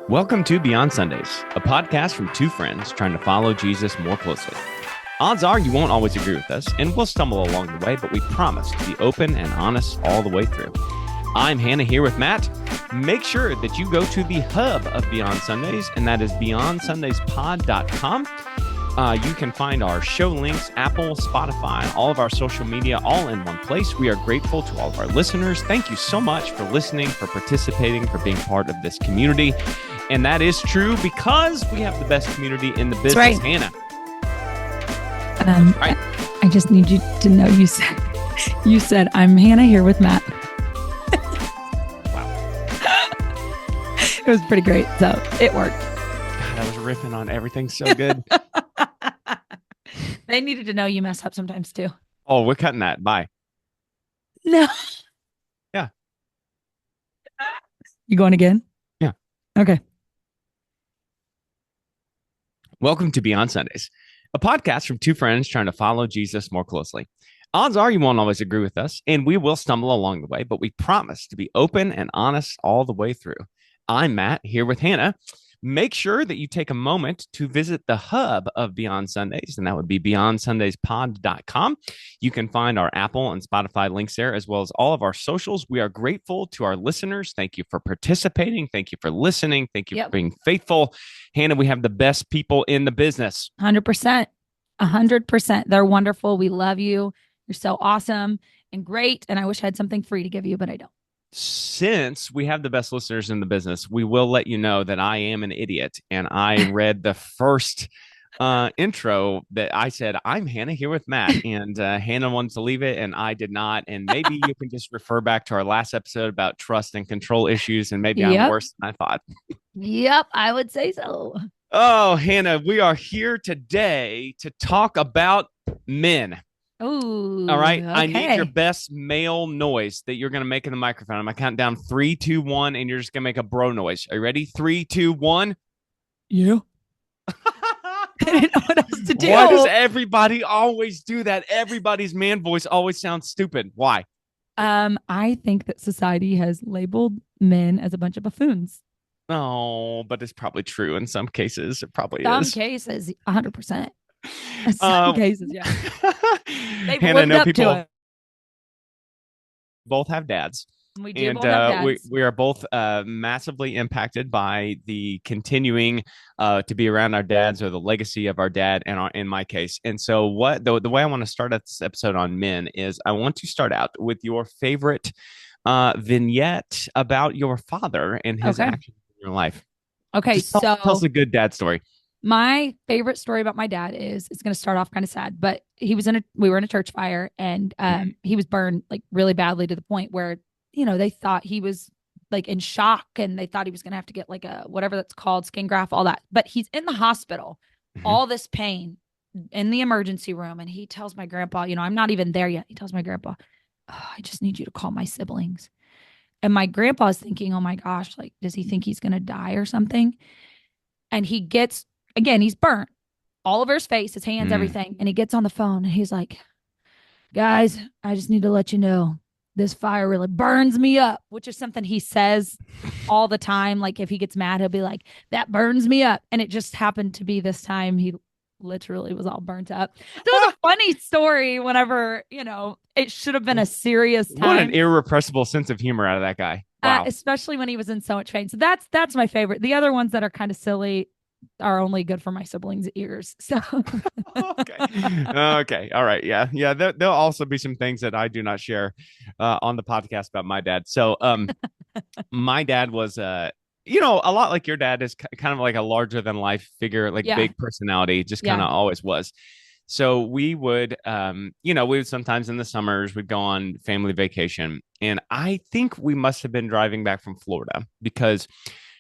Welcome to Beyond Sundays, a podcast from two friends trying to follow Jesus more closely. Odds are you won't always agree with us, and we'll stumble along the way, but we promise to be open and honest all the way through. I'm Hannah here with Matt. Make sure that you go to the hub of Beyond Sundays, and that is beyondsundayspod.com. You can find our show links, Apple, Spotify, all of our social media, all in one place. We are grateful to all of our listeners. Thank you so much for listening, for participating, for being part of this community. And that is true because we have the best community in the business. That's right. Hannah. Right. I just need you to know you said I'm Hannah here with Matt. Wow. It was pretty great. So it worked. God, I was riffing on everything so good. They needed to know you mess up sometimes too. Oh, we're cutting that. Bye. No. Yeah. You going again? Yeah. Okay. Welcome to Beyond Sundays, a podcast from two friends trying to follow Jesus more closely. Odds are you won't always agree with us, and we will stumble along the way, but we promise to be open and honest all the way through. I'm Matt, here with Hannah. Make sure that you take a moment to visit the hub of Beyond Sundays, and that would be beyondsundayspod.com. You can find our Apple and Spotify links there, as well as all of our socials. We are grateful to our listeners. Thank you for participating. Thank you for listening. Thank you for being faithful. Hannah, we have the best people in the business. 100%. 100%. They're wonderful. We love you. You're so awesome and great. And I wish I had something free to give you, but I don't. Since we have the best listeners in the business, we will let you know that I am an idiot. And I read the first intro that I said, I'm Hannah here with Matt. And Hannah wanted to leave it and I did not. And maybe you can just refer back to our last episode about trust and control issues. And maybe I'm worse than I thought. Yep, I would say so. Oh, Hannah, we are here today to talk about men. Oh, all right. Okay. I need your best male noise that you're going to make in the microphone. I'm going to count down 3, 2, 1, and you're just going to make a bro noise. Are you ready? 3, 2, 1. Yeah. I didn't know what else to do. Why does everybody always do that? Everybody's man voice always sounds stupid. Why? I think that society has labeled men as a bunch of buffoons. Oh, but it's probably true in some cases. It probably Some is. cases, 100%. Some cases, yeah. They've Hannah, I lived know up people to it. both have dads. We do And both have dads. we are both massively impacted by the continuing to be around our dads or the legacy of our dad, and in my case. And so what the way I want to start this episode on men is I want to start out with your favorite vignette about your father and his actions in your life. Okay, Just tell us a good dad story. My favorite story about my dad is, it's going to start off kind of sad, but we were in a church fire and he was burned like really badly to the point where, they thought he was like in shock and they thought he was going to have to get like a, whatever that's called, skin graft, all that. But he's in the hospital, all this pain in the emergency room. And he tells my grandpa, I'm not even there yet. He tells my grandpa, I just need you to call my siblings. And my grandpa is thinking, oh my gosh, like, does he think he's going to die or something? And he gets, again, he's burnt all over his face, his hands, everything. And he gets on the phone and he's like, guys, I just need to let you know this fire really burns me up, which is something he says all the time. Like if he gets mad, he'll be like, that burns me up. And it just happened to be this time he literally was all burnt up. So it was a funny story whenever, it should have been a serious time. What an irrepressible sense of humor out of that guy. Wow. Especially when he was in so much pain. So that's my favorite. The other ones that are kind of silly are only good for my siblings' ears. So okay. All right. Yeah. There'll also be some things that I do not share on the podcast about my dad. So my dad was a lot like your dad is kind of like a larger than life figure, like big personality, just kind of always was. So we would sometimes in the summers we'd go on family vacation, and I think we must have been driving back from Florida because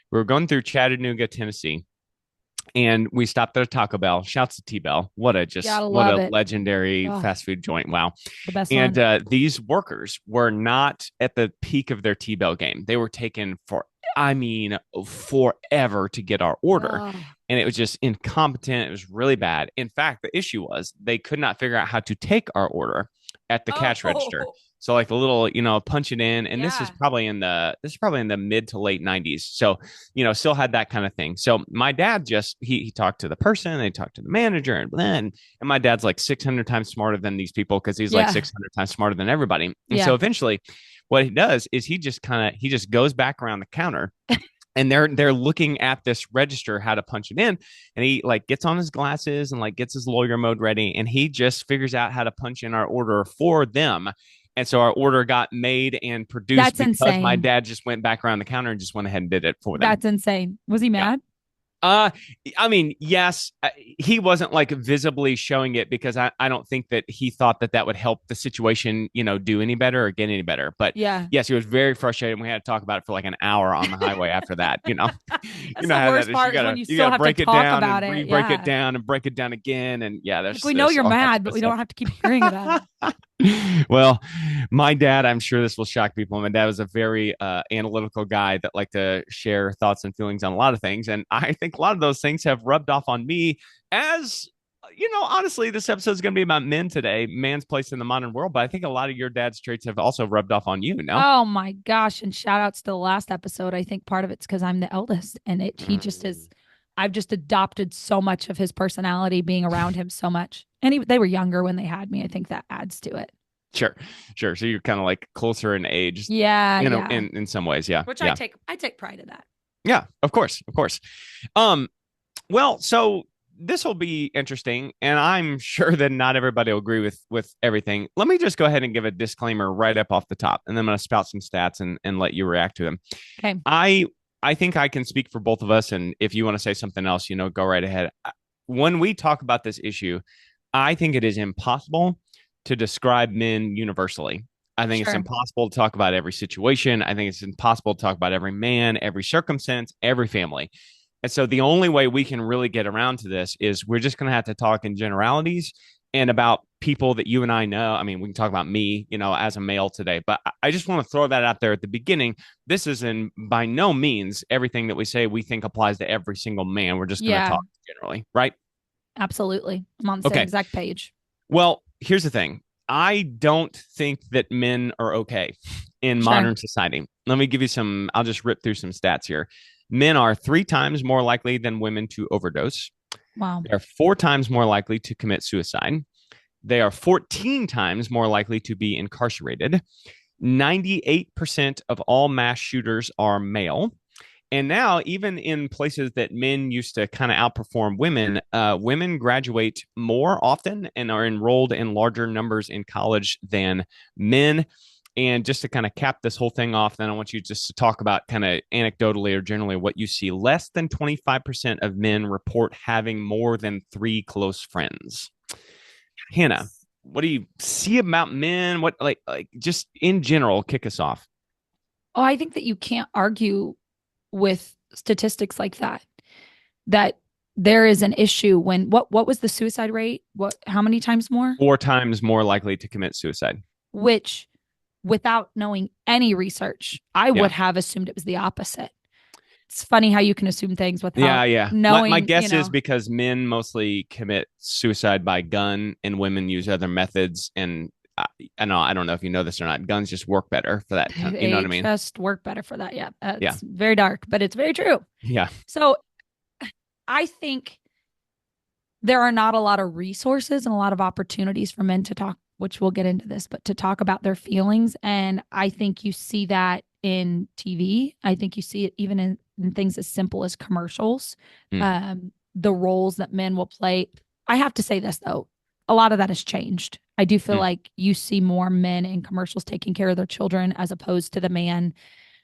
we were going through Chattanooga, Tennessee. And we stopped at a Taco Bell. Shouts to T-Bell. What a legendary fast food joint. Wow. The best and one. These workers were not at the peak of their T-Bell game. They were taking forever to get our order. Oh. And it was just incompetent. It was really bad. In fact, the issue was they could not figure out how to take our order at the cash register. So like the little, punch it in, and Yeah. this is probably in the mid to late 90s. So, still had that kind of thing. So my dad just he talked to the person, they talked to the manager, and my dad's like 600 times smarter than these people because he's like Yeah. 600 times smarter than everybody. And so Yeah. eventually what he does is he just goes back around the counter, and they're looking at this register how to punch it in, and he like gets on his glasses and like gets his lawyer mode ready, and he just figures out how to punch in our order for them. And so our order got made and produced That's because my insane. dad just went back around the counter and just went ahead and did it for them. That's insane. Was he Yeah. mad? Uh, I mean, yes, he wasn't like visibly showing it because I don't think that he thought that that would help the situation, do any better or get any better. But Yeah. yes, he was very frustrated. And we had to talk about it for like an hour on the highway after that. That's Know the how that worst is. You part is when gotta you you still gotta have to break it talk down about and it. re-break it Yeah. down and break it down again. And yeah, Like we know there's you're all kinds mad, of but good we don't stuff. have to keep hearing about it. Well, my dad, I'm sure this will shock people. My dad was a very analytical guy that liked to share thoughts and feelings on a lot of things. And I think a lot of those things have rubbed off on me as, honestly, this episode is going to be about men today, man's place in the modern world. But I think a lot of your dad's traits have also rubbed off on you, no? Oh my gosh. And shout outs to the last episode. I think part of it's because I'm the eldest and he just Mm. is, I've just adopted so much of his personality being around him so much. And they were younger when they had me. I think that adds to it. Sure, sure. So you're kind of like closer in age, Yeah. Yeah. in some ways. Yeah, Which yeah, I take pride in that. yeah. Of course, of course. Um, well, so this will be interesting, and I'm sure that not everybody will agree with everything. Let me just go ahead and give a disclaimer right up off the top, and then I'm going to spout some stats and let you react to them. Okay. I think I can speak for both of us, and if you want to say something else, go right ahead. When we talk about this issue, I think it is impossible to describe men universally. I think it's Sure. impossible to talk about every situation. I think it's impossible to talk about every man, every circumstance, every family. And so the only way we can really get around to this is we're just going to have to talk in generalities and about people that you and I know. I mean, we can talk about me, as a male today, but I just want to throw that out there at the beginning. This is in by no means everything that we say we think applies to every single man. We're just going to Yeah. talk generally, right? Absolutely. I'm on the same Okay. exact page. Well, here's the thing. I don't think that men are okay in Sure. modern society. Let me give you I'll just rip through some stats here. Men are 3 times more likely than women to overdose. Wow. They're 4 times more likely to commit suicide. They are 14 times more likely to be incarcerated. 98% of all mass shooters are male. And now, even in places that men used to kind of outperform women, women graduate more often and are enrolled in larger numbers in college than men. And just to kind of cap this whole thing off, then I want you just to talk about kind of anecdotally or generally what you see. Less than 25% of men report having more than 3 close friends. Hannah, what do you see about men? What like just in general, kick us off. Oh, I think that you can't argue with statistics like that. That there is an issue when what was the suicide rate? What how many times more? 4 times more likely to commit suicide. Which without knowing any research, I Yeah. would have assumed it was the opposite. It's funny how you can assume things Yeah, without yeah. knowing, My guess is because men mostly commit suicide by gun and women use other methods. And I don't know if you know this or not. Guns just work better for that. You know what I they mean? just work better for that. Yeah. Yeah. It's very dark, but it's very true. Yeah. So I think there are not a lot of resources and a lot of opportunities for men to talk, which we'll get into this, but to talk about their feelings. And I think you see that in TV. I think you see it even in things as simple as commercials, the roles that men will play. I have to say this, though. A lot of that has changed. I do feel like you see more men in commercials taking care of their children as opposed to the man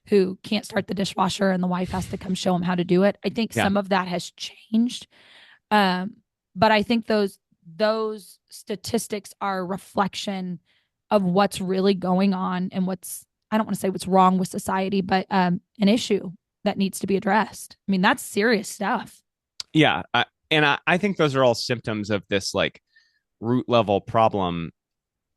who can't start the dishwasher and the wife has to come show him how to do it. I think some of that has changed. But I think those statistics are a reflection of what's really going on and I don't want to say what's wrong with society, but an issue that needs to be addressed. I mean, that's serious stuff. Yeah. I think those are all symptoms of this like root level problem.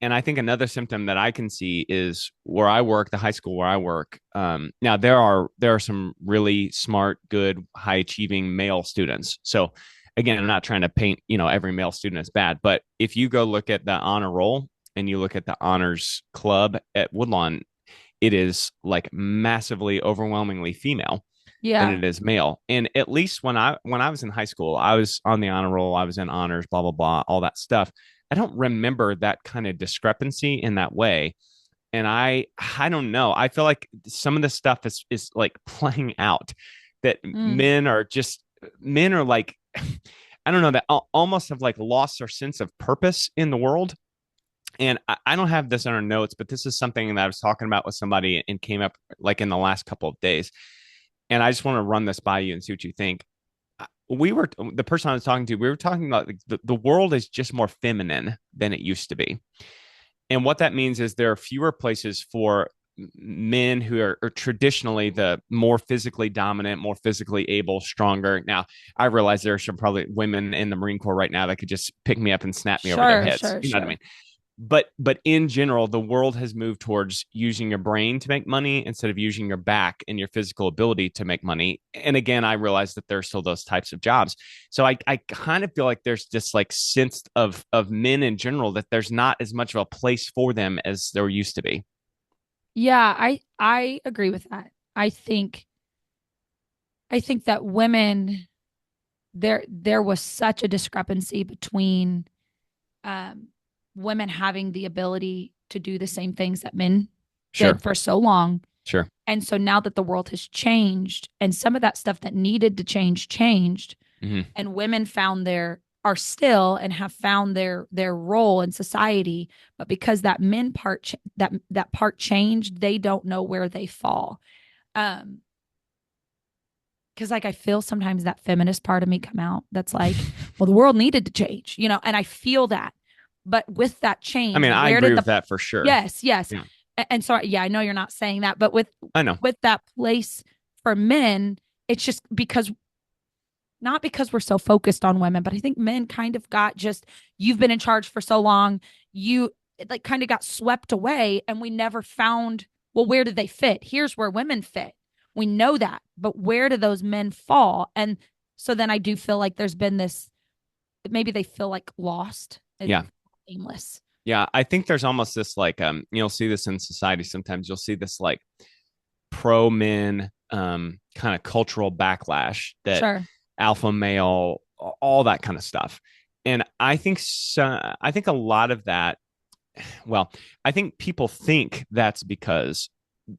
And I think another symptom that I can see is where I work, the high school where I work. Now there are some really smart, good, high achieving male students. So again, I'm not trying to paint, every male student as bad, but if you go look at the honor roll and you look at the honors club at Woodlawn, it is like massively, overwhelmingly female than Yeah. it is male. And at least when I was in high school, I was on the honor roll, I was in honors, blah blah blah, all that stuff. I don't remember that kind of discrepancy in that way. And I don't know. I feel like some of the stuff is like playing out that Mm. men are like I don't know that almost have like lost their sense of purpose in the world. And I don't have this in our notes, but this is something that I was talking about with somebody and came up like in the last couple of days. And I just want to run this by you and see what you think. We were the person I was talking to, we were talking about like, the world is just more feminine than it used to be. And what that means is there are fewer places for men who are traditionally the more physically dominant, more physically able, stronger. Now, I realize there are some probably women in the Marine Corps right now that could just pick me up and snap me over their Sure, heads. sure, You know what I sure. mean? But in general, the world has moved towards using your brain to make money instead of using your back and your physical ability to make money. And again, I realize that there's still those types of jobs. So I kind of feel like there's this like sense of men in general that there's not as much of a place for them as there used to be. Yeah, I agree with that. I think I think that women there was such a discrepancy between um women having the ability to do the same things that men Sure, did for so long. sure. And so now that the world has changed and some of that stuff that needed to change changed, Hmm. and women found their are still and have found their role in society, but because that men part that part changed, they don't know where they fall. Um because like I feel sometimes that feminist part of me come out that's like, well, the world needed to change, and I feel that. But with that I change, mean, I where agree did with the that for sure. yes, yes. Yeah, And so yeah, I know you're not saying that, but I know. with that place for men, it's just because not because we're so focused on women, but I think men kind of got just you've been in charge for so long, you like kind of got swept away and we never found well, where did they fit? Here's where women fit. We know that, but where do those men fall? And so then I do feel like there's been this maybe they feel like lost and Yeah. aimless. Yeah, I think there's almost this like you'll see this in society sometimes. You'll see this like pro men kind of cultural backlash that Sure. alpha male, all that kind of stuff. And I think a lot of that, well, I think people think that's because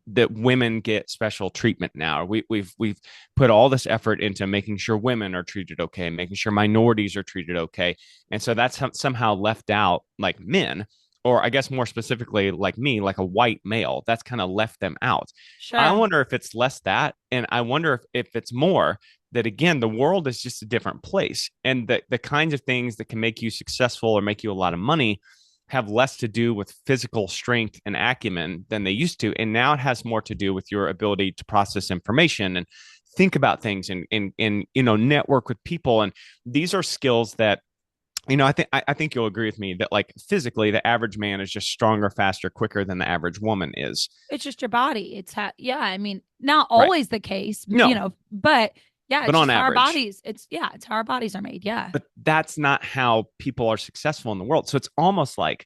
that women get special treatment now. We've put all this effort into making sure women are treated okay, making sure minorities are treated okay, and so that's somehow left out like men, or I guess more specifically like me, like a white male. That's kind of left them out. I Sure. wonder if it's less that, and I wonder if it's more that again the world is just a different place, and the kinds of things that can make you successful or make you a lot of money have less to do with physical strength and acumen than they used to. And now it has more to do with your ability to process information and think about things and network with people. And these are skills that I think you'll agree with me that like physically the average man is just stronger, faster, quicker than the average woman is. It's just your body. Yeah, I mean, not Right. always the case, No, but yeah, but it's on just how our average. bodies, it's how our bodies are made. Yeah. But that's not how people are successful in the world. So it's almost like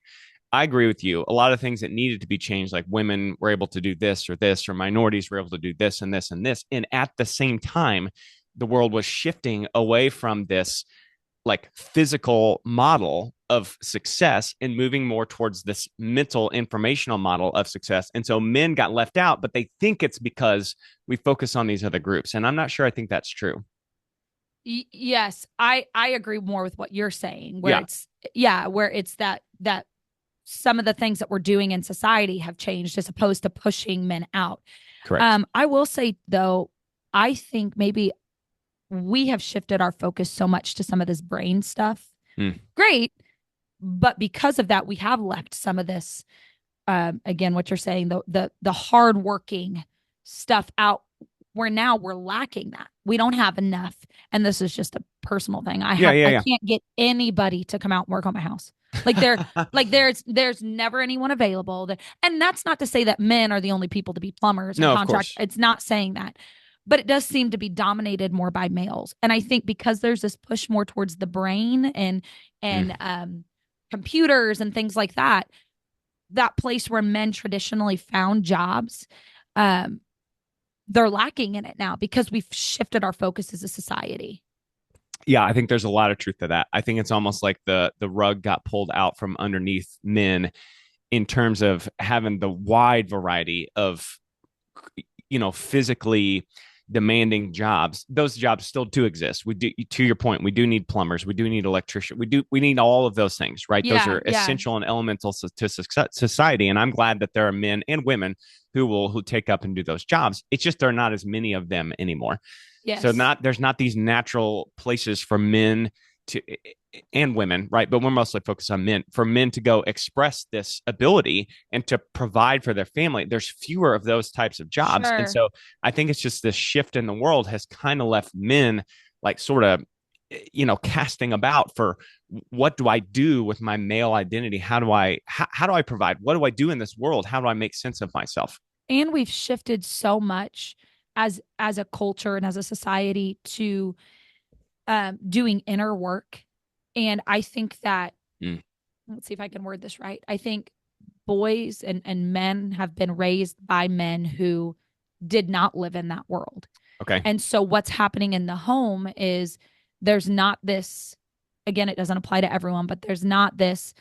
I agree with you. A lot of things that needed to be changed, like women were able to do this, or minorities were able to do this and this and this. And at the same time, the world was shifting away from this like physical model of success and moving more towards this mental informational model of success. And so men got left out, but they think it's because we focus on these other groups. And I'm not sure I think that's true. Yes, I agree more with what you're saying, where Yeah, it's yeah, where it's that some of the things that we're doing in society have changed as opposed to pushing men out. correct. I will say though, I think maybe we have shifted our focus so much to some of this brain stuff. Mm, Great, but because of that, we have left some of this again, what you're saying, the hardworking stuff out. Where now we're lacking that. We don't have enough. And this is just a personal thing. yeah, yeah, I yeah. can't get anybody to come out and work on my house. Like there's never anyone available. And that's not to say that men are the only people to be plumbers and No, of contract. course. It's not saying that. But it does seem to be dominated more by males. And I think because there's this push more towards the brain and Mm, computers and things like that, that place where men traditionally found jobs, um, they're lacking in it now because we've shifted our focus as a society. Yeah, I think there's a lot of truth to that. I think it's almost like the rug got pulled out from underneath men in terms of having the wide variety of physically demanding jobs. Those jobs still do exist. We do, to your point, we do need plumbers, we do need electricians, we need all of those things, right? Those Yeah, are yeah, essential and elemental to society. And I'm glad that there are men and women who take up and do those jobs. It's just there are not as many of them anymore. So yes, not there's not these natural places for men to and women, right? But we're mostly focused on men, for men to go express this ability and to provide for their family. There's fewer of those types of jobs. And sure. so I think it's just this shift in the world has kind of left men like sort of casting about for what do I do with my male identity? How do I provide? What do I do in this world? How do I make sense of myself? And we've shifted so much as a culture and as a society to doing inner work. And I think that, Mm, let's see if I can word this right. I think boys and men have been raised by men who did not live in that world. okay. And so what's happening in the home is there's not this, again, it doesn't apply to everyone, but there's not this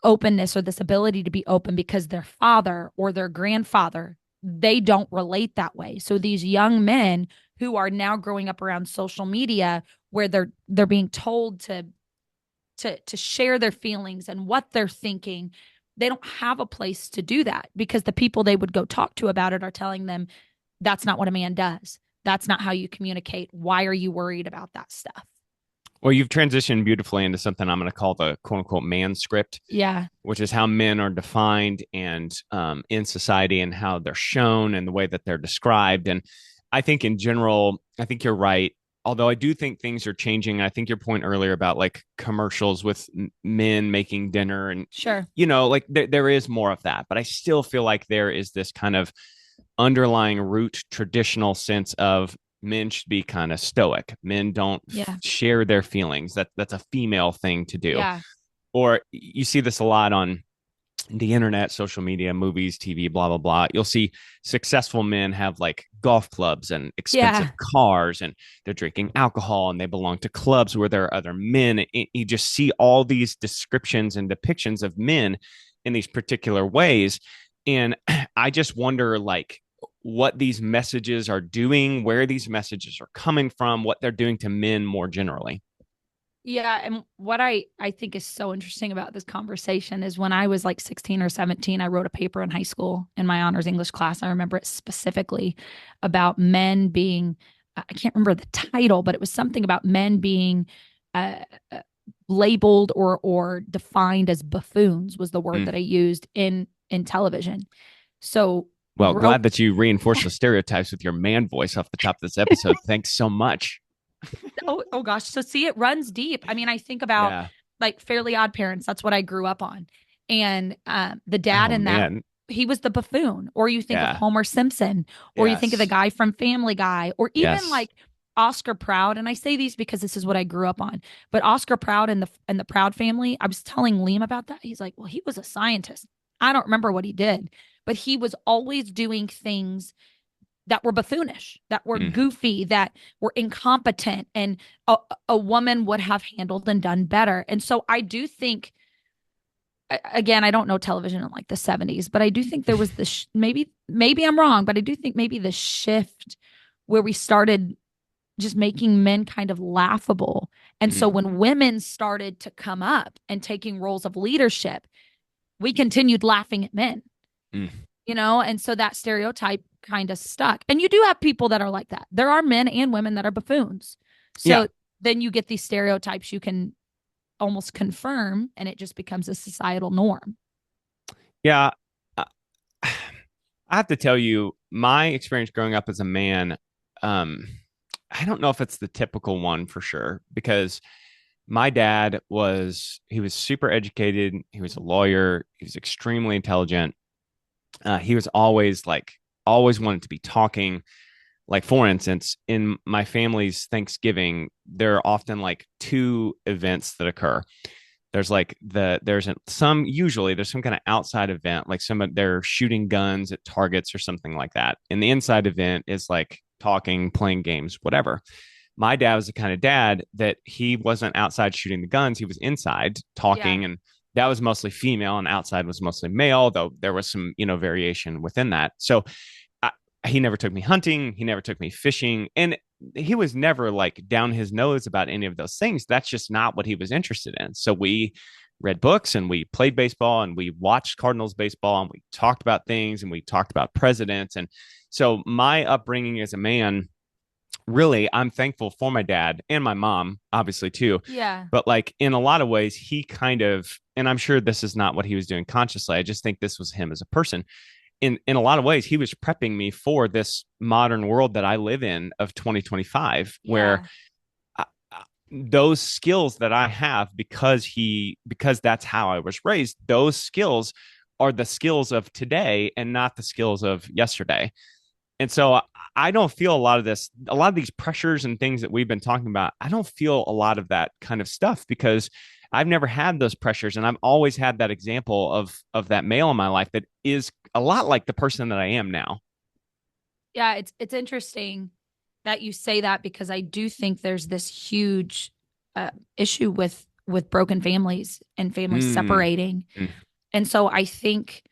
openness or this ability to be open because their father or their grandfather, they don't relate that way. So these young men who are now growing up around social media where they're being told to share their feelings and what they're thinking, they don't have a place to do that because the people they would go talk to about it are telling them that's not what a man does. That's not how you communicate. Why are you worried about that stuff? Well, you've transitioned beautifully into something I'm going to call the quote unquote man script, Yeah. which is how men are defined and in society and how they're shown and the way that they're described. And I think in general, I think you're right. Although I do think things are changing. I think your point earlier about like commercials with men making dinner and, Sure. like there is more of that. But I still feel like there is this kind of underlying root traditional sense of men should be kind of stoic. Men don't Yeah. share their feelings. That's a female thing to do. Yeah. Or you see this a lot on the internet, social media, movies, TV, blah blah blah. You'll see successful men have like golf clubs and expensive Yeah. cars, and they're drinking alcohol, and they belong to clubs where there are other men. You just see all these descriptions and depictions of men in these particular ways, and I just wonder like what these messages are doing, where these messages are coming from, what they're doing to men more generally. Yeah, and what I think is so interesting about this conversation is when I was like 16 or 17, I wrote a paper in high school in my honors English class. I remember it specifically about men being, I can't remember the title, but it was something about men being uh, labeled or defined as buffoons was the word Mm. that I used in television. So Well, wrote glad that you reinforced the stereotypes with your man voice off the top of this episode. Thanks so much. oh gosh. So see, it runs deep. I mean, I think about Yeah. like Fairly Odd Parents. That's what I grew up on, and the dad Oh in that, man. he was the buffoon. Or you think of Yeah. Homer Simpson, or you think of the Yes. guy from Family Guy, or even Yes. like Oscar Proud. And I say these because this is what I grew up on. But Oscar Proud and the Proud family. I was telling Liam about that. He's like, well, he was a scientist. I don't remember what he did, but he was always doing things that were buffoonish, that were Mm. goofy, that were incompetent, and a woman would have handled and done better. And so I do think, again, I don't know television in like the 70s, but I do think there was this, maybe I'm wrong, but I do think maybe the shift where we started just making men kind of laughable. And so Mm. when women started to come up and taking roles of leadership, we continued laughing at men, Mm. and so that stereotype kind of stuck. And you do have people that are like that. There are men and women that are buffoons. Yeah. So then you get these stereotypes you can almost confirm, and it just becomes a societal norm. Yeah. I I have to tell you, my experience growing up as a man, um, I don't know if it's the typical one for sure, because my dad he was super educated. He was a lawyer. He was extremely intelligent. He was always wanted to be talking. Like, for instance, in my family's Thanksgiving, there are often like two events that occur. There's like usually there's some kind of outside event, like they're shooting guns at targets or something like that. And the inside event is like talking, playing games, whatever. My dad was the kind of dad that he wasn't outside shooting the guns, he was inside Yeah. talking, and that was mostly female and outside was mostly male, though there was some, variation within that. So I, he never took me hunting, he never took me fishing, and he was never like down his nose about any of those things. That's just not what he was interested in. So we read books and we played baseball and we watched Cardinals baseball and we talked about things and we talked about presidents. And so my upbringing as a man, really, I'm thankful for my dad and my mom, obviously, too. Yeah. But like in a lot of ways, he kind of, and I'm sure this is not what he was doing consciously. I just think this was him as a person. In a lot of ways, he was prepping me for this modern world that I live in of 2025, where Yeah. those skills that I have because that's how I was raised, those skills are the skills of today and not the skills of yesterday. And so I don't feel a lot of these pressures and things that we've been talking about. I don't feel a lot of that kind of stuff because I've never had those pressures. And I've always had that example of that male in my life that is a lot like the person that I am now. Yeah, it's interesting that you say that because I do think there's this huge issue with broken families and families Mm, separating. mm. And so I think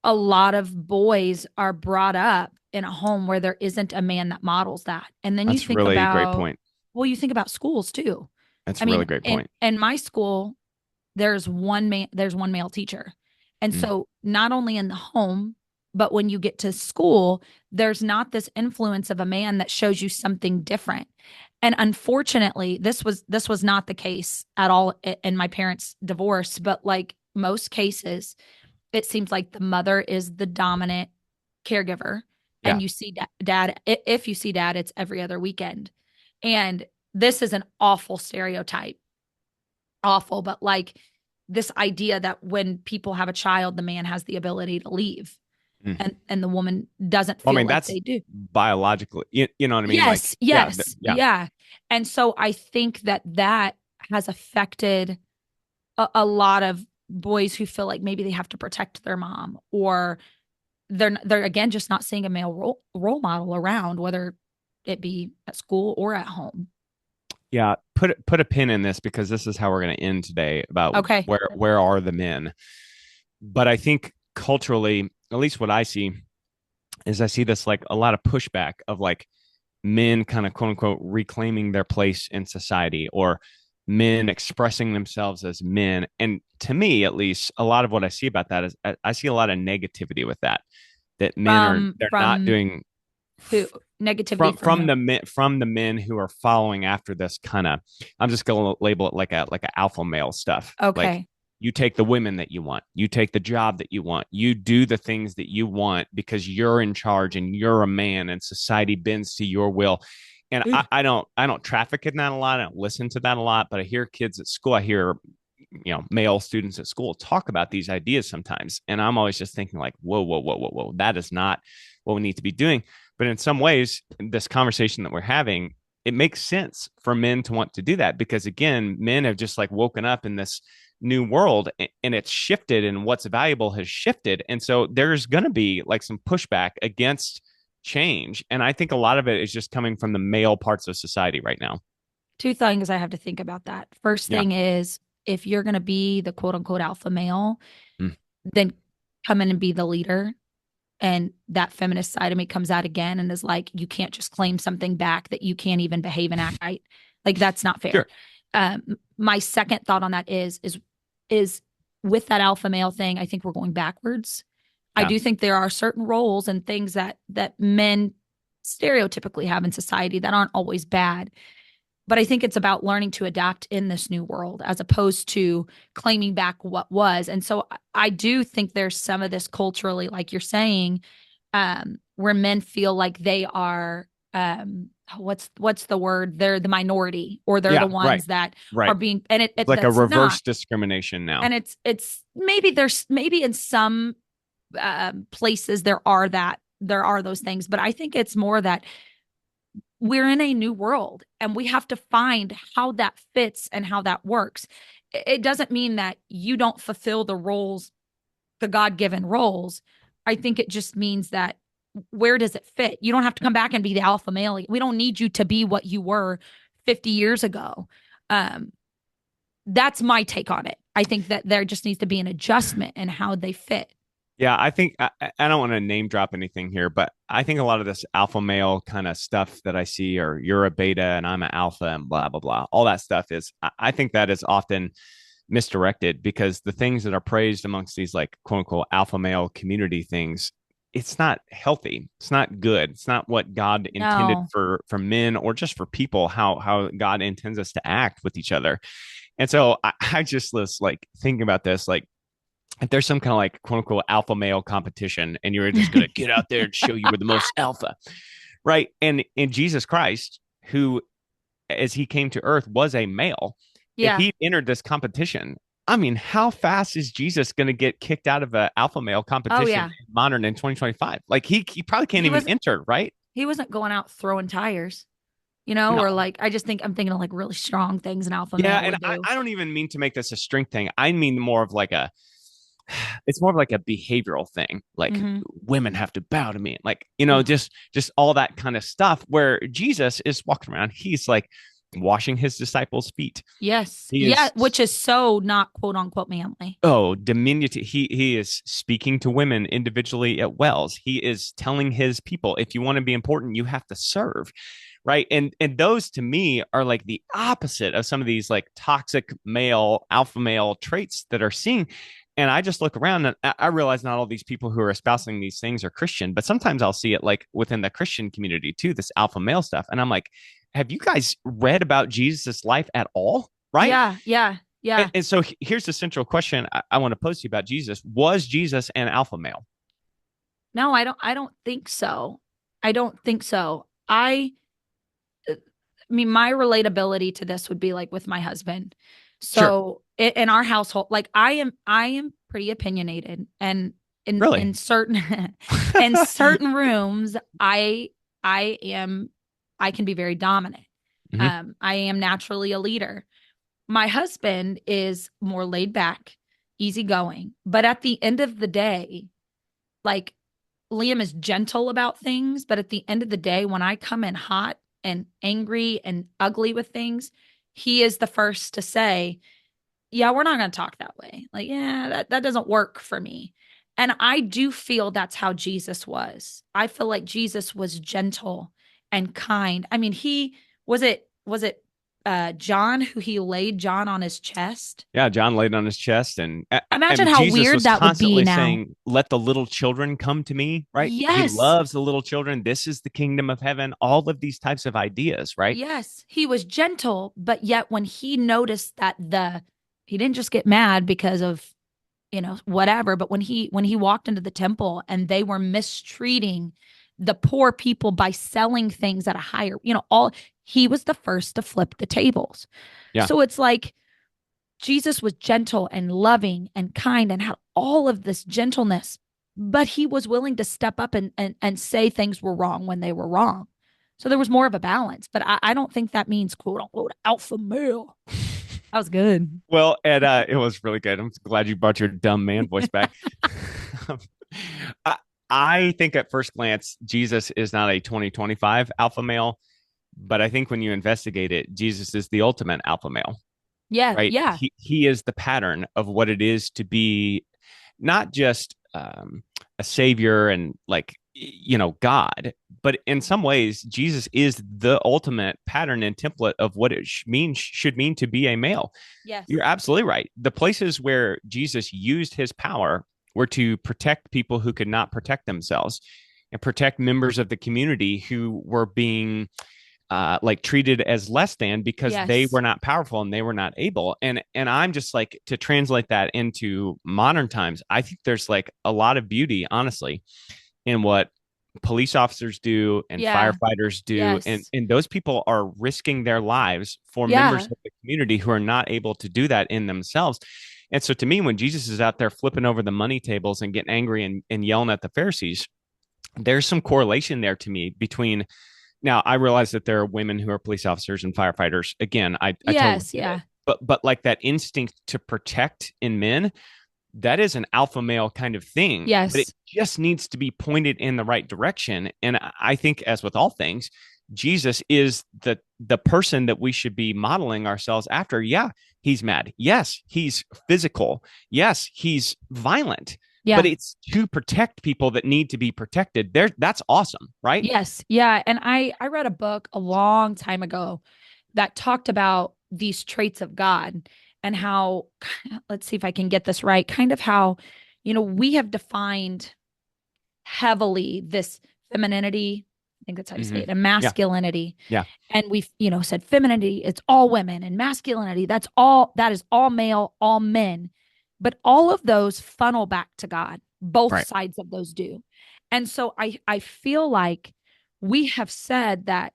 a lot of boys are brought up in a home where there isn't a man that models that. And then you That's think really a great about, point. well, you think about schools too. That's I a really mean, great in point. in my school, there's one male teacher. And Mm, so not only in the home, but when you get to school, there's not this influence of a man that shows you something different. And unfortunately, this was not the case at all in my parents' divorce, but like most cases, it seems like the mother is the dominant caregiver. yeah. And you see dad, if you see dad, it's every other weekend. And this is an awful stereotype, awful, but like this idea that when people have a child, the man has the ability to leave Mm. and the woman doesn't Well, I feel mean, like that's they do. biologically, you know what I mean? Like, Yes, yeah, yes, yeah. yeah. And so I think that has affected a lot of boys who feel like maybe they have to protect their mom, or they're again just not seeing a male role model around, whether it be at school or at home. Yeah, put a pin in this because this is how we're going to end today about Okay. where are the men. But I think culturally, at least what I see is I see this like a lot of pushback of like men kind of quote unquote reclaiming their place in society or men expressing themselves as men. And to me, at least, a lot of what I see about that is I see a lot of negativity with that. That men are they're not From doing who? Negativity from from who? the men who are following after this kind of, I'm just going to label it like a alpha male stuff. Like Okay. you take the women that you want, you take the job that you want, you do the things that you want because you're in charge and you're a man and society bends to your will. And I don't traffic in that a lot. I don't listen to that a lot, but I hear kids at school, I hear male students at school talk about these ideas sometimes, and I'm always just thinking like, whoa, that is not what we need to be doing. But in some ways, this conversation that we're having, it makes sense for men to want to do that because again, men have just like woken up in this new world and it's shifted and what's valuable has shifted. And so there's going to be like some pushback against change. And I think a lot of it is just coming from the male parts of society right now. Two things I have to think about that. First Yeah. thing is if you're going to be the quote unquote alpha male, Mm. then come in and be the leader. And that feminist side of me comes out again and is like, you can't just claim something back that you can't even behave and act right. Like that's not fair. Sure. My second thought on that is with that alpha male thing, I think we're going backwards. I Yeah. do think there are certain roles and things that men stereotypically have in society that aren't always bad. But I think it's about learning to adapt in this new world as opposed to claiming back what was. And so I do think there's some of this culturally, like you're saying, where men feel like they are what's the word? They're the minority or they're the Yeah. Right. ones that are Right. being and It's it like a that's not. reverse discrimination now. And it's maybe in some places there are those things, but I think it's more that we're in a new world and we have to find how that fits and how that works. it doesn't mean that you don't fulfill the roles, the God-given roles. I think it just means that where does it fit? You don't have to come back and be the alpha male. We don't need you to be what you were 50 years ago. Um, that's my take on it. I think that there just needs to be an adjustment in how they fit. Yeah, I think I don't want to name drop anything here, but I think a lot of this alpha male kind of stuff that I see, or you're a beta and I'm an alpha and blah, blah, blah, all that stuff is, I think that is often misdirected because the things that are praised amongst these like quote unquote alpha male community things, it's not healthy. It's not good. It's not what God intended No, for men or just for people, how God intends us to act with each other. And so I just was like thinking about this, like if there's some kind of like quote unquote alpha male competition and you're just going to get out there and show you were the most alpha, right? And in Jesus Christ, who as he came to earth was a male, if yeah. he entered this competition, I mean, how fast is Jesus going to get kicked out of an alpha male Oh competition yeah. in modern in 2025? Like he probably can't He even was enter, right? he wasn't going out throwing tires, or No. like I'm thinking of like really strong things an alpha Yeah, male and would do. I don't even mean to make this a strength thing. I mean more of like a it's more of like a behavioral thing. Like Mm-hmm. women have to bow to me. Like, Ooh. just all that kind of stuff where Jesus is walking around. He's like washing his disciples' feet. Yes. He Yeah, is which is so not quote unquote manly. diminutive. He is speaking to women individually at wells. He is telling his people, if you want to be important, you have to serve. Right. And those to me are like the opposite of some of these like toxic male, alpha male traits that are seen. And I just look around and I realize not all these people who are espousing these things are Christian, but sometimes I'll see it like within the Christian community too, this alpha male stuff. And I'm like, have you guys read about Jesus' life at all? Right. Yeah, yeah, And, yeah. and so here's the central question I want to pose to you about Jesus. Was Jesus an alpha male? No, I don't think so. I don't think so. I mean, my relatability to this would be like with my husband. Sure. So in our household, like I am pretty opinionated, and in Really? certain in certain rooms, I am I can be very dominant. Hmm. I am naturally a leader. My husband is more laid back, easygoing, but at the end of the day, like Liam is gentle about things, but at the end of the day, when I come in hot and angry and ugly with things, he is the first to say, yeah, we're not going to talk that way. Like, yeah, that doesn't work for me. And I do feel that's how Jesus was. I feel like Jesus was gentle and kind. I mean, he was it John who he laid John on his chest. Yeah, John laid on his chest, and I Imagine mean, how Jesus weird was that would be constantly now. saying, "Let the little children come to me." Right? He Yes. loves the little children. This is the kingdom of heaven. All of these types of ideas, right? Yes, he was gentle, but yet when he noticed that he didn't just get mad because of, whatever, but when he walked into the temple and they were mistreating the poor people by selling things at a higher, all he was the first to flip the tables. Yeah. So it's like Jesus was gentle and loving and kind and had all of this gentleness, but he was willing to step up and say things were wrong when they were wrong. So there was more of a balance, but I don't think that means quote unquote alpha male. That was good. Well, and it was really good. I'm glad you brought your dumb man voice back. I, I think at first glance, Jesus is not a 2025 alpha male, but I think when you investigate it, Jesus is the ultimate alpha male, Yeah, right? yeah. He is the pattern of what it is to be not just a savior and like God, but in some ways Jesus is the ultimate pattern and template of what it should mean to be a male. Yes. You're absolutely right. The places where Jesus used his power were to protect people who could not protect themselves and protect members of the community who were being like treated as less than because they Yes. were not powerful and they were not able. And I'm just like to translate that into modern times. I think there's like a lot of beauty, honestly, in what police officers do and Yeah. firefighters do, Yes. and those people are risking their lives for members Yeah. of the community who are not able to do that in themselves. And so to me, when Jesus is out there flipping over the money tables and getting angry and yelling at the Pharisees, there's some correlation there to me between, now I realize that there are women who are police officers and firefighters. Again, I totally Yes. get it. Yeah. but like that instinct to protect in men, that is an alpha male kind of thing, but it Yes. just needs to be pointed in the right direction. And I think, as with all things, Jesus is the person that we should be modeling ourselves after. Yeah, he's mad. Yes, he's physical. Yes, he's violent. But Yeah. it's to protect people that need to be protected. There, that's awesome, right? Yes. Yeah. And I read a book a long time ago that talked about these traits of God and how, let's see if I can get this right, kind of how, we have defined heavily this femininity. I think that's how you say Mm-hmm. it, and Yeah, masculinity. yeah, And we've, said femininity, it's all women, and masculinity, that is all male, all men. But all of those funnel back to God. Both right. sides of those do. And so I feel like we have said that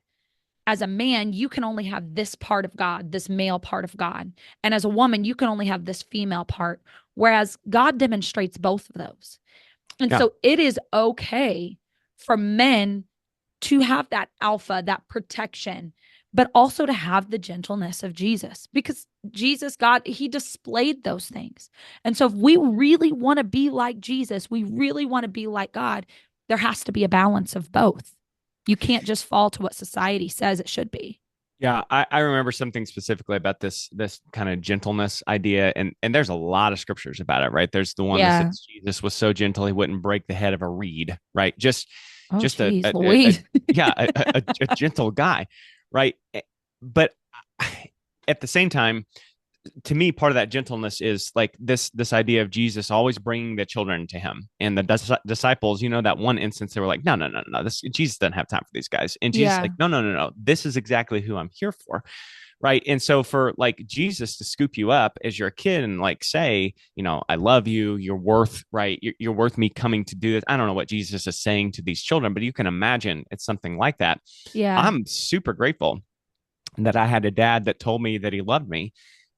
as a man, you can only have this part of God, this male part of God. And as a woman, you can only have this female part, whereas God demonstrates both of those. And Yeah, so it is okay for men to have that alpha, that protection, but also to have the gentleness of Jesus, because Jesus, God, he displayed those things. And so if we really want to be like Jesus, we really want to be like God, there has to be a balance of both. You can't just fall to what society says it should be. yeah. I remember something specifically about this kind of gentleness idea, and there's a lot of scriptures about it, right? There's the one that Yeah. says Jesus was so gentle he wouldn't break the head of a reed, right? Oh, Just geez, Louise. yeah, a gentle guy, right? But at the same time, to me, part of that gentleness is like this idea of Jesus always bringing the children to him, and the disciples. That one instance they were like, no, no, no, no, this Jesus doesn't have time for these guys, and Jesus Yeah. like, no, no, no, no, this is exactly who I'm here for, right? And so for like Jesus to scoop you up as you're a kid and like say, I love you, you're worth, right, you're worth me coming to do this. I don't know what Jesus is saying to these children, but you can imagine it's something like that. Yeah. I'm super grateful that I had a dad that told me that he loved me.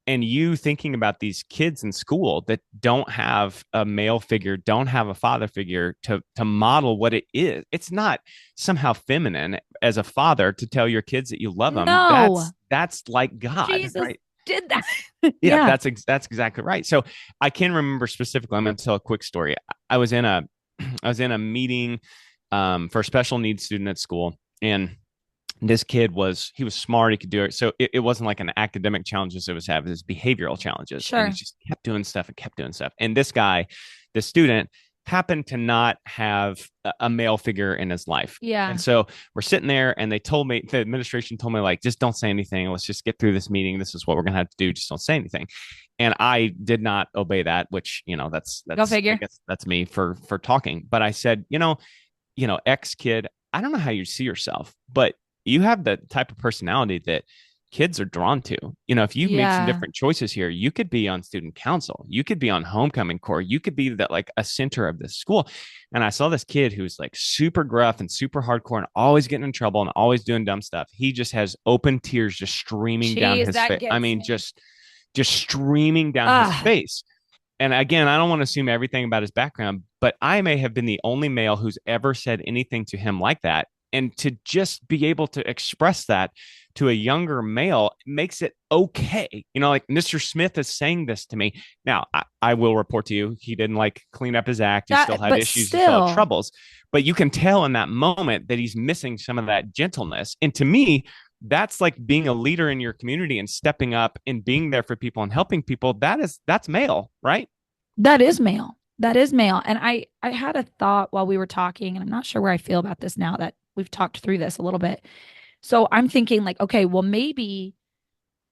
And you thinking about these kids in school that don't have a male figure, don't have a father figure to model what it is. It's not somehow feminine as a father to tell your kids that you love them. No, That's like God, Jesus right? did that. Yeah, Yeah. that's exactly right. So I can remember specifically. I'm going to tell a quick story. I was in a I was in a meeting for a special needs student at school, and this kid he was smart, he could do it, so it wasn't like an academic challenges it was having, it was behavioral challenges, and he Sure. just kept doing stuff and kept doing stuff. And this guy, the student, happened to not have a male figure in his life. And Yeah. so we're sitting there, and the administration told me, like, just don't say anything, let's just get through this meeting, this is what we're gonna have to do, just don't say anything. And I did not obey that, which, that's Go I figure. guess that's me for talking. But I said, X kid, I don't know how you see yourself, but you have the type of personality that kids are drawn to. If you make some Yeah. different choices here, you could be on student council, you could be on homecoming corps, you could be that like a center of this school. And I saw this kid who's like super gruff and super hardcore and always getting in trouble and always doing dumb stuff. He just has open tears just streaming down Jeez, his that face. I gets mean, me. just streaming down his Ah, face. And again, I don't want to assume everything about his background, but I may have been the only male who's ever said anything to him like that. And to just be able to express that to a younger male makes it okay. Like Mr. Smith is saying this to me. Now, I will report to you, he didn't like clean up his act. He still had but issues, he still had still, troubles. But you can tell in that moment that he's missing some of that gentleness. And to me, that's like being a leader in your community and stepping up and being there for people and helping people. That's male, right? that is male. That is male. And I had a thought while we were talking, and I'm not sure where I feel about this now that we've talked through this a little bit. So I'm thinking like, okay, well, maybe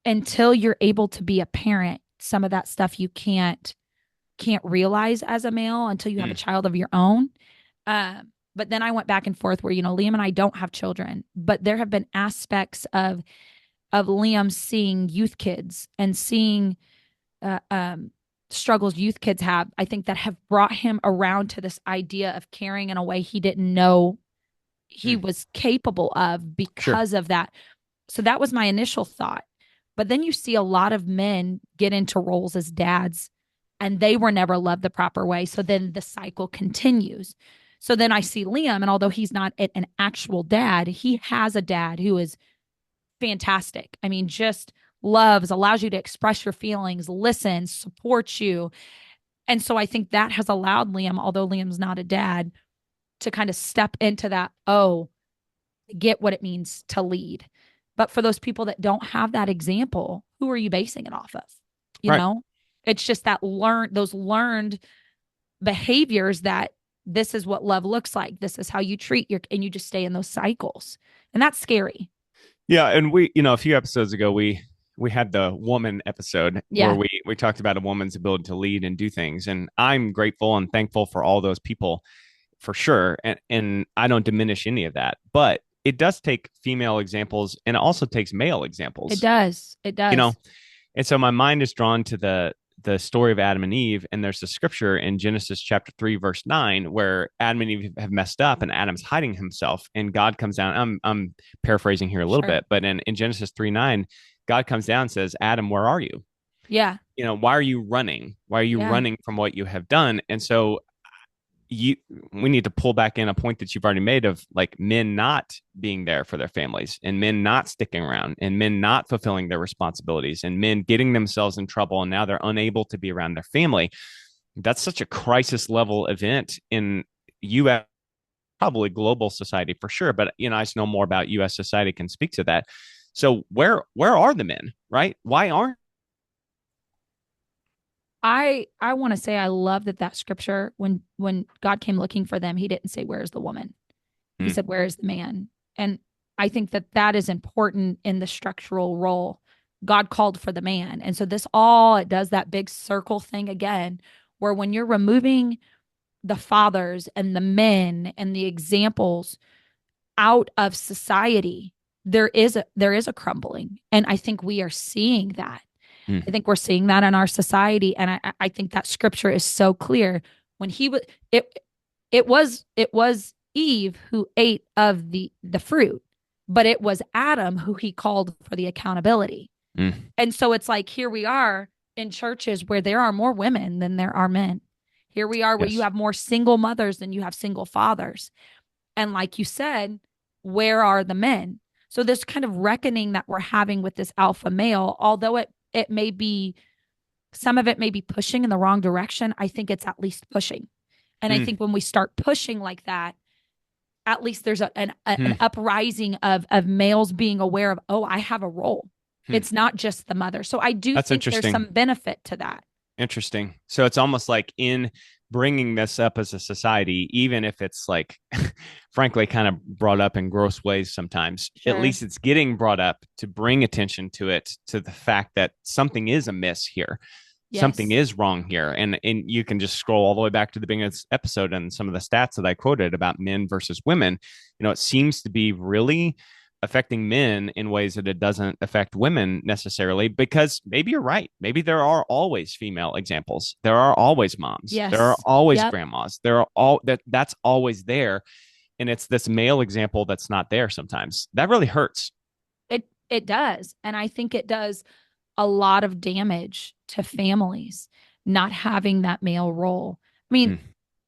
until you're able to be a parent, some of that stuff you can't realize as a male until you have a Mm, child of your own. But then I went back and forth where, Liam and I don't have children, but there have been aspects of Liam seeing youth kids and seeing uh, um, struggles youth kids have, I think that have brought him around to this idea of caring in a way he didn't know he mm, was capable of sure. because of that. So that was my initial thought. But then you see a lot of men get into roles as dads and they were never loved the proper way. So then the cycle continues. So then I see Liam, and although he's not an actual dad, he has a dad who is fantastic. I mean, just loves, allows you to express your feelings, listens, supports you. And so I think that has allowed Liam, although Liam's not a dad, to kind of step into that, oh, get what it means to lead. But for those people that don't have that example, who are you basing it off of? You Right. know, it's just that those learned behaviors that this is what love looks like. This is how you treat and you just stay in those cycles. And that's scary. Yeah, and a few episodes ago we had the woman episode where Yeah. we talked about a woman's ability to lead and do things, and I'm grateful and thankful for all those people for sure, and I don't diminish any of that, but it does take female examples and it also takes male It examples, does. It you know. does. And so my mind is drawn to the story of Adam and Eve, and there's a scripture in Genesis chapter 3 verse 9 where Adam and Eve have messed up and Adam's hiding himself and God comes down. I'm paraphrasing here a little Sure. bit, but in Genesis 3:9, God comes down and says, Adam, where are you? Yeah. Why are you running? Why are you Yeah. running from what you have done? And so you we need to pull back in a point that you've already made of like men not being there for their families and men not sticking around and men not fulfilling their responsibilities and men getting themselves in trouble and now they're unable to be around their family. That's such a crisis level event in US, probably global society for sure, but I just know more about US society, can speak to that. So where are the men, right? Why aren't I want to say I love that scripture, when God came looking for them, he didn't say where's the woman. He Hmm. said where is the man? And I think that is important in the structural role. God called for the man. And so it does that big circle thing again, where when you're removing the fathers and the men and the examples out of society, there is a crumbling. And I think we are seeing that. I Hmm. think we're seeing that in our society. And I think that scripture is so clear. When he was it it was Eve who ate of the fruit, but it was Adam who he called for the accountability. Hmm. And so it's like here we are in churches where there are more women than there are men. Here we are where you Yes. have more single mothers than you have single fathers. And like you said, where are the men? So this kind of reckoning that we're having with this alpha male, although it may be, some of it may be pushing in the wrong direction, I think it's at least pushing. And I Hmm. think when we start pushing like that, at least there's an Hmm. uprising of males being aware of, oh, I have a role. Hmm. It's not just the mother. So I do That's think there's interesting. some benefit to that. Interesting. So it's almost like in bringing this up as a society, even if it's like, frankly, kind of brought up in gross ways sometimes, at Sure. least it's getting brought up to bring attention to it, to the fact that something is amiss here. Something Yes. is wrong here. And you can just scroll all the way back to the beginning of this episode and some of the stats that I quoted about men versus women. It seems to be really affecting men in ways that it doesn't affect women necessarily, because maybe you're right. Maybe there are always female examples. There are always moms. There are Yes. always Yep. grandmas. There are that's always there. And it's this male example that's not there sometimes. That really hurts. It does. And I think it does a lot of damage to families not having that male role. I mean, Mm,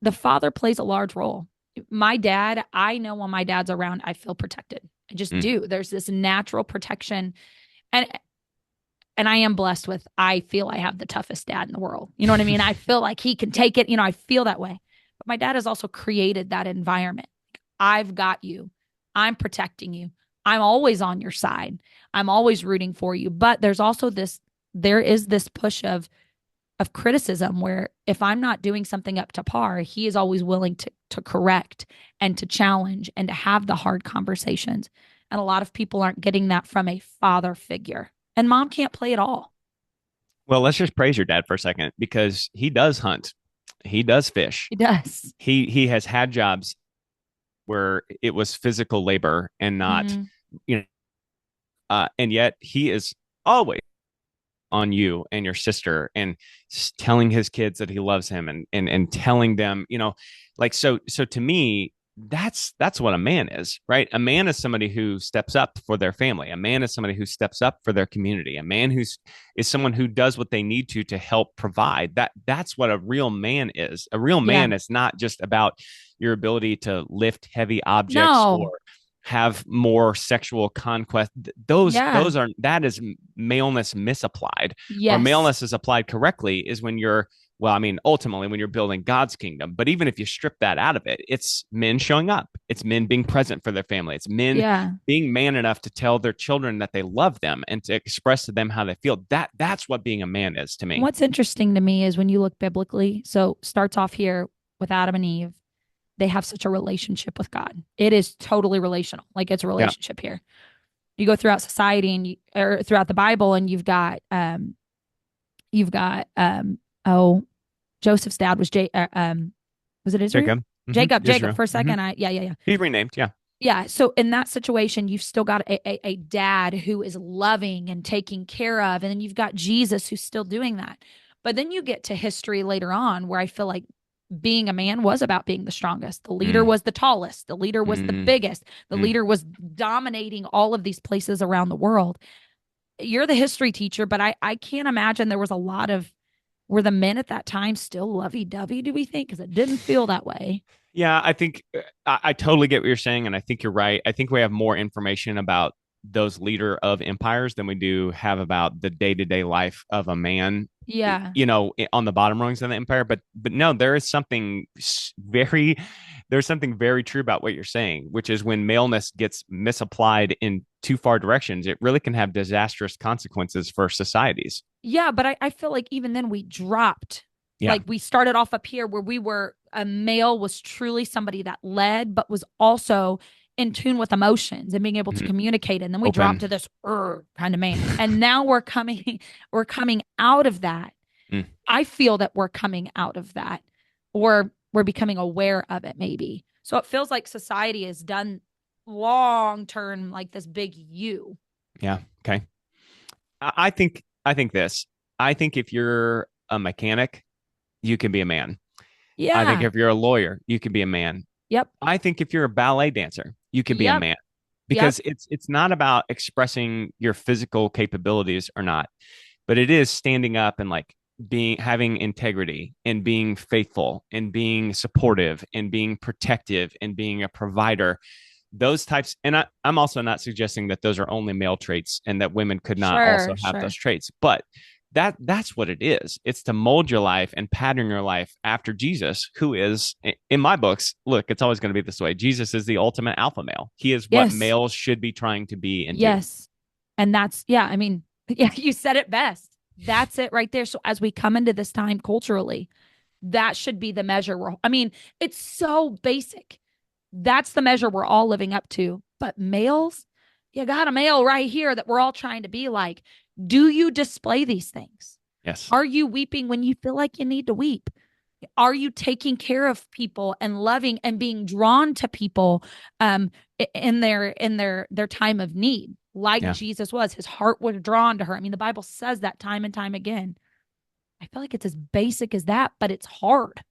the father plays a large role. My dad, I know when my dad's around, I feel protected. I just mm, do. There's this natural protection. And I am blessed with, I feel I have the toughest dad in the world. You know what I mean? I feel like he can take it. I feel that way. But my dad has also created that environment. I've got you. I'm protecting you. I'm always on your side. I'm always rooting for you. But there is this push of criticism where if I'm not doing something up to par, he is always willing to correct and to challenge and to have the hard conversations. And a lot of people aren't getting that from a father figure. And mom can't play it all. well, let's just praise your dad for a second, because he does hunt. He does fish. He does. He has had jobs where it was physical labor and not, Mm-hmm. you know, and yet he is always on you and your sister and telling his kids that he loves him and telling them, like, so to me, that's what a man is, right? A man is somebody who steps up for their family. A man is somebody who steps up for their community. A man is someone who does what they need to help provide. That's what a real man is. A real Yeah. man is not just about your ability to lift heavy objects No. or have more sexual conquest. Those Yeah. are, that is maleness misapplied, or Yes. maleness is applied correctly is when you're, well, I mean, ultimately when you're building God's kingdom. But even if you strip that out of it, it's men showing up. It's men being present for their family. It's men Yeah. being man enough to tell their children that they love them and to express to them how they feel. That's what being a man is to me. What's interesting to me is when you look biblically, so starts off here with Adam and Eve, they have such a relationship with God. It is totally relational. Like it's a relationship here. You go throughout society and or throughout the Bible, and you've got oh, Joseph's dad was was it Israel? Jacob. Jacob Israel. for a 2nd. Yeah. He renamed. Yeah. Yeah. So in that situation, you've still got a dad who is loving and taking care of. And then you've got Jesus who's still doing that. But then you get to history later on where I feel like being a man was about being the strongest. The leader was the tallest. The leader was the biggest. The leader was dominating all of these places around the world. You're the history teacher, but I can't imagine there was a lot of, were the men at that time still lovey-dovey, do we think? Because it didn't feel that way. Yeah, I think I totally get what you're saying, and I think you're right. I think we have more information about those leader of empires than we do have about the day-to-day life of a man. Yeah. You know, on the bottom rungs of the empire. But no, there's something very true about what you're saying, which is when maleness gets misapplied in too far directions, it really can have disastrous consequences for societies. Yeah, but I feel like even then we dropped. Yeah. Like we started off up here where we were, a male was truly somebody that led, but was also in tune with emotions and being able to communicate. And then we dropped to this kind of man. And now we're coming out of that. I feel that we're coming out of that, or we're becoming aware of it maybe. So it feels like society has done long term, like this big U. Yeah. Okay. I think this. I think if you're a mechanic, you can be a man. Yeah. I think if you're a lawyer, you can be a man. Yep. I think if you're a ballet dancer, you can be a man, because it's not about expressing your physical capabilities or not, but it is standing up and like having integrity and being faithful and being supportive and being protective and being a provider. Those types. And I'm also not suggesting that those are only male traits and that women could not also have those traits, but that's what it is. It's to mold your life and pattern your life after Jesus, who is, in my books, look, it's always going to be this way. Jesus is the ultimate alpha male. He is what males should be trying to be and do. And that's, I mean, you said it best. That's it right there. So as we come into this time culturally, that should be the measure. It's so basic. That's the measure we're all living up to. But males, you got a male right here that we're all trying to be like. Do you display these things? Yes. Are you weeping when you feel like you need to weep? Are you taking care of people and loving and being drawn to people in their time of need, like Jesus was? His heart was drawn to her. I mean, the Bible says that time and time again. I feel like it's as basic as that, but it's hard.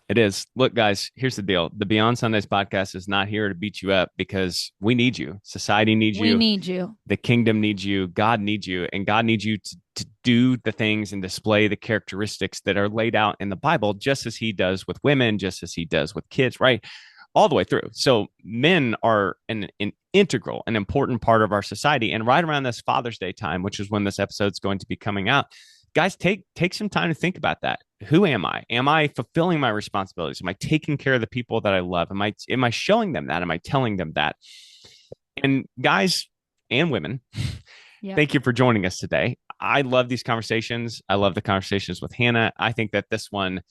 It is. Look, guys, here's the deal. The Beyond Sundays podcast is not here to beat you up, because we need you. Society needs you. We need you. The kingdom needs you. God needs you. And God needs you to do the things and display the characteristics that are laid out in the Bible, just as he does with women, just as he does with kids, right? All the way through. So men are an integral, an important part of our society. And right around this Father's Day time, which is when this episode's going to be coming out, guys, take some time to think about that. Who am I? Am I fulfilling my responsibilities? Am I taking care of the people that I love? Am I showing them that? Am I telling them that? And guys and women, thank you for joining us today. I love these conversations. I love the conversations with Hannah. I think that this one,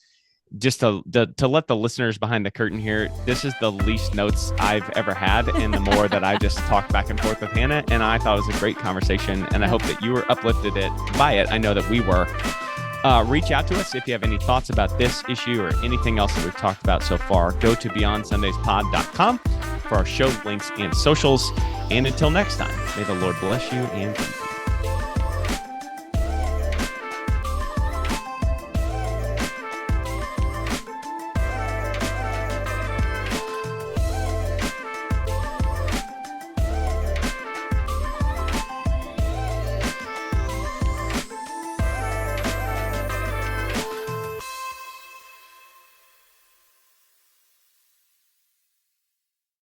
just to let the listeners behind the curtain here, this is the least notes I've ever had, and the more that I just talked back and forth with Hannah. And I thought it was a great conversation, and I hope that you were uplifted by it. I know that we were. Reach out to us if you have any thoughts about this issue or anything else that we've talked about so far. Go to beyondsundays.pod.com for our show links and socials. And until next time, may the Lord bless you and keep you.